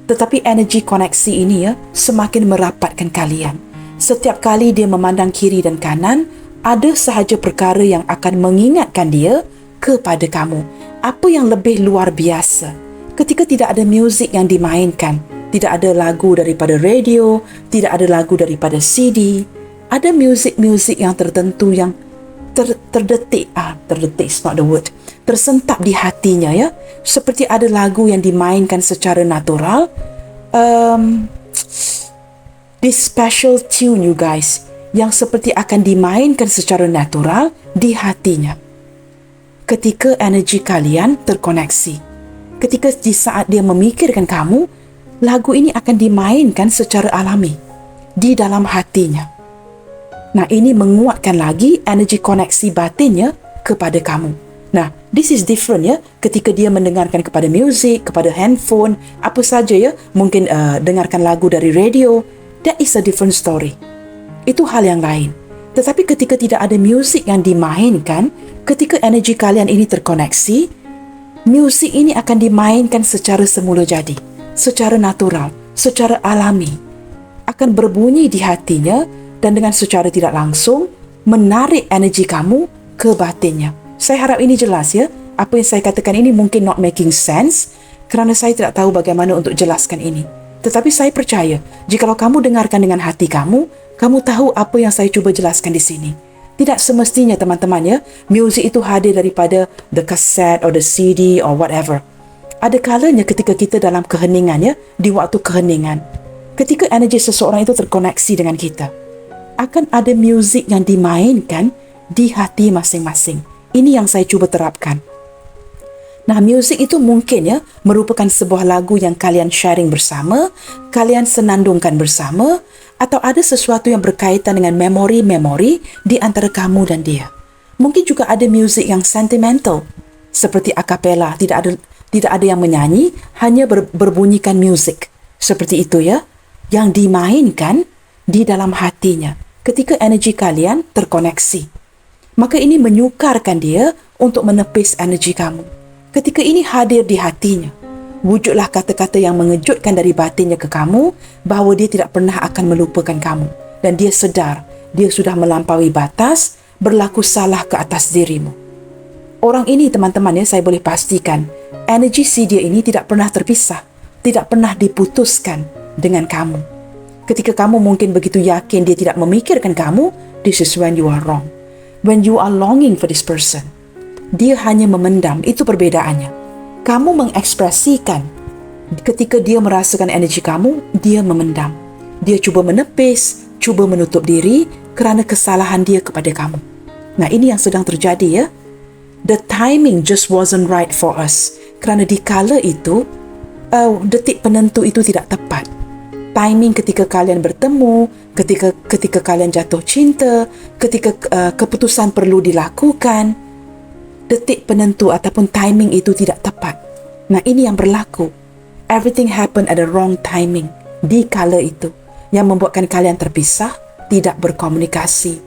Tetapi energi koneksi ini ya, semakin merapatkan kalian. Setiap kali dia memandang kiri dan kanan, ada sahaja perkara yang akan mengingatkan dia kepada kamu. Apa yang lebih luar biasa? Ketika tidak ada muzik yang dimainkan, tidak ada lagu daripada radio, tidak ada lagu daripada CD, ada muzik-muzik yang tertentu yang terdetik is not the word, tersentap di hatinya ya, seperti ada lagu yang dimainkan secara natural. This special tune you guys, yang seperti akan dimainkan secara natural di hatinya ketika energi kalian terkoneksi. Ketika di saat dia memikirkan kamu, lagu ini akan dimainkan secara alami di dalam hatinya. Nah, ini menguatkan lagi energi koneksi batinnya kepada kamu. Nah, this is different ya, ketika dia mendengarkan kepada muzik, kepada handphone, apa saja ya, mungkin dengarkan lagu dari radio, that is a different story. Itu hal yang lain. Tetapi ketika tidak ada muzik yang dimainkan, ketika energi kalian ini terkoneksi, muzik ini akan dimainkan secara semula jadi, secara natural, secara alami. Akan berbunyi di hatinya dan dengan secara tidak langsung menarik energi kamu ke batinnya. Saya harap ini jelas ya. Apa yang saya katakan ini mungkin not making sense kerana saya tidak tahu bagaimana untuk jelaskan ini. Tetapi saya percaya, jikalau kamu dengarkan dengan hati kamu, kamu tahu apa yang saya cuba jelaskan di sini. Tidak semestinya teman-teman ya, muzik itu hadir daripada the cassette or the CD or whatever. Ada kalanya ketika kita dalam keheningan ya, di waktu keheningan, ketika energi seseorang itu terkoneksi dengan kita, akan ada muzik yang dimainkan di hati masing-masing. Ini yang saya cuba terapkan. Nah, muzik itu mungkin ya merupakan sebuah lagu yang kalian sharing bersama, kalian senandungkan bersama, atau ada sesuatu yang berkaitan dengan memori-memori di antara kamu dan dia. Mungkin juga ada muzik yang sentimental, seperti akapela, tidak ada yang menyanyi, hanya berbunyikan muzik. Seperti itu ya, yang dimainkan di dalam hatinya ketika energi kalian terkoneksi. Maka ini menyukarkan dia untuk menepis energi kamu. Ketika ini hadir di hatinya, wujudlah kata-kata yang mengejutkan dari batinnya ke kamu bahawa dia tidak pernah akan melupakan kamu. Dan dia sedar, dia sudah melampaui batas, berlaku salah ke atas dirimu. Orang ini teman-teman ya, saya boleh pastikan, energi si dia ini tidak pernah terpisah, tidak pernah diputuskan dengan kamu. Ketika kamu mungkin begitu yakin dia tidak memikirkan kamu, this is when you are wrong. When you are longing for this person, dia hanya memendam, itu perbedaannya. Kamu mengekspresikan, ketika dia merasakan energi kamu, dia memendam. Dia cuba menepis, cuba menutup diri kerana kesalahan dia kepada kamu. Nah, ini yang sedang terjadi ya. The timing just wasn't right for us. Kerana di kala itu, detik penentu itu tidak tepat. Timing ketika kalian bertemu, ketika kalian jatuh cinta, ketika keputusan perlu dilakukan, detik penentu ataupun timing itu tidak tepat. Nah, ini yang berlaku. Everything happened at the wrong timing di kala itu, yang membuatkan kalian terpisah, tidak berkomunikasi.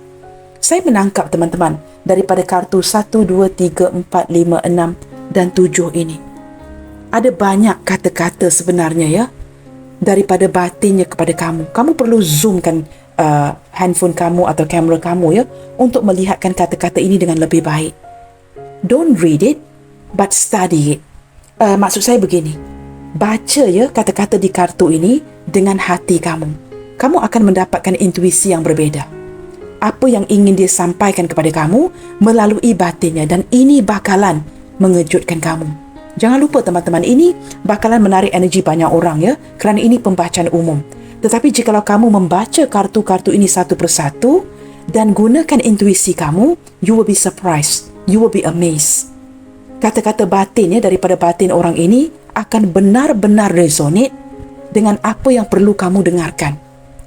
Saya menangkap teman-teman daripada kartu 1, 2, 3, 4, 5, 6 dan 7 ini. Ada banyak kata-kata sebenarnya ya, daripada batinnya kepada kamu. Kamu perlu zoomkan handphone kamu atau kamera kamu ya, untuk melihatkan kata-kata ini dengan lebih baik. Don't read it, but study it. Maksud saya begini, baca ya kata-kata di kartu ini dengan hati kamu. Kamu akan mendapatkan intuisi yang berbeza. apa yang ingin dia sampaikan kepada kamu melalui batinnya, dan ini bakalan mengejutkan kamu. Jangan lupa teman-teman, ini bakalan menarik energi banyak orang ya, kerana ini pembacaan umum. Tetapi jikalau kamu membaca kartu-kartu ini satu persatu dan gunakan intuisi kamu, you will be surprised, you will be amazed. Kata-kata batin ya, daripada batin orang ini akan benar-benar resonate dengan apa yang perlu kamu dengarkan.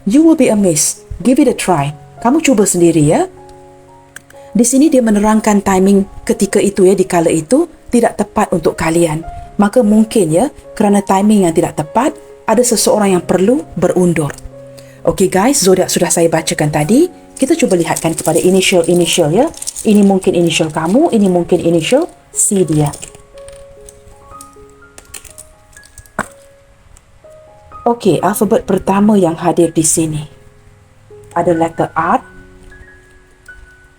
You will be amazed. Give it a try. Kamu cuba sendiri ya. Di sini dia menerangkan timing ketika itu ya, di kala itu tidak tepat untuk kalian. Maka mungkin ya, kerana timing yang tidak tepat, ada seseorang yang perlu berundur. Okay guys, zodiak sudah saya bacakan tadi. Kita cuba lihatkan kepada initial ya. Ini mungkin initial kamu, ini mungkin initial si dia. Okey, alfabet pertama yang hadir di sini ada letter R,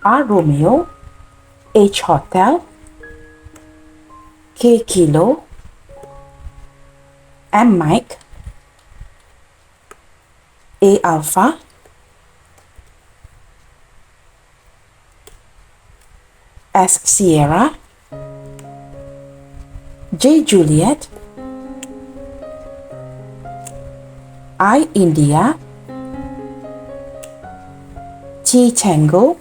R Romeo, H Hotel, K Kilo, M Mike, A Alpha, S Sierra, J Juliet, I India, T Tango,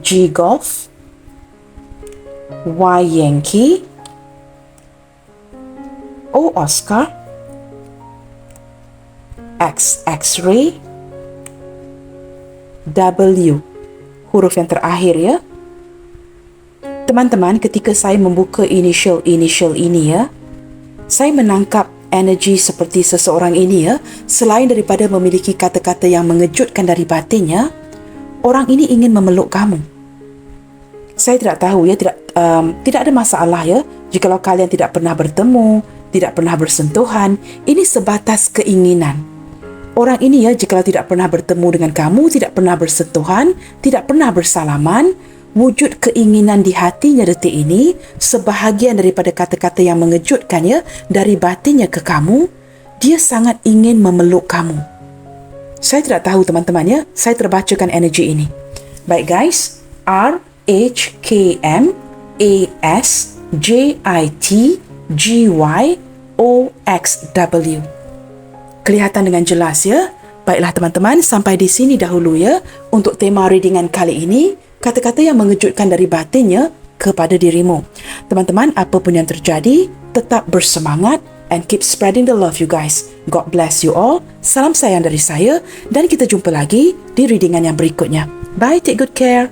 G Golf, Y Yankee, O Oscar, X X-ray, W huruf yang terakhir ya. Teman-teman, ketika saya membuka initial ini ya, saya menangkap energi seperti seseorang ini ya. Selain daripada memiliki kata-kata yang mengejutkan dari batinnya, orang ini ingin memeluk kamu. Saya tidak tahu ya, tidak ada masalah ya jikalau kalian tidak pernah bertemu, tidak pernah bersentuhan. Ini sebatas keinginan. Orang ini ya, jikalau tidak pernah bertemu dengan kamu, tidak pernah bersentuhan, tidak pernah bersalaman, wujud keinginan di hatinya detik ini, sebahagian daripada kata-kata yang mengejutkan ya, dari batinnya ke kamu, dia sangat ingin memeluk kamu. Saya tidak tahu teman-teman ya, saya terbacakan energi ini. Baik guys, R H K M A S J I T G Y O X W. Kelihatan dengan jelas ya. Baiklah teman-teman, sampai di sini dahulu ya untuk tema readingan kali ini. Kata-kata yang mengejutkan dari batinnya kepada dirimu. Teman-teman, apapun yang terjadi, tetap bersemangat and keep spreading the love you guys. God bless you all. Salam sayang dari saya dan kita jumpa lagi di readingan yang berikutnya. Bye, take good care.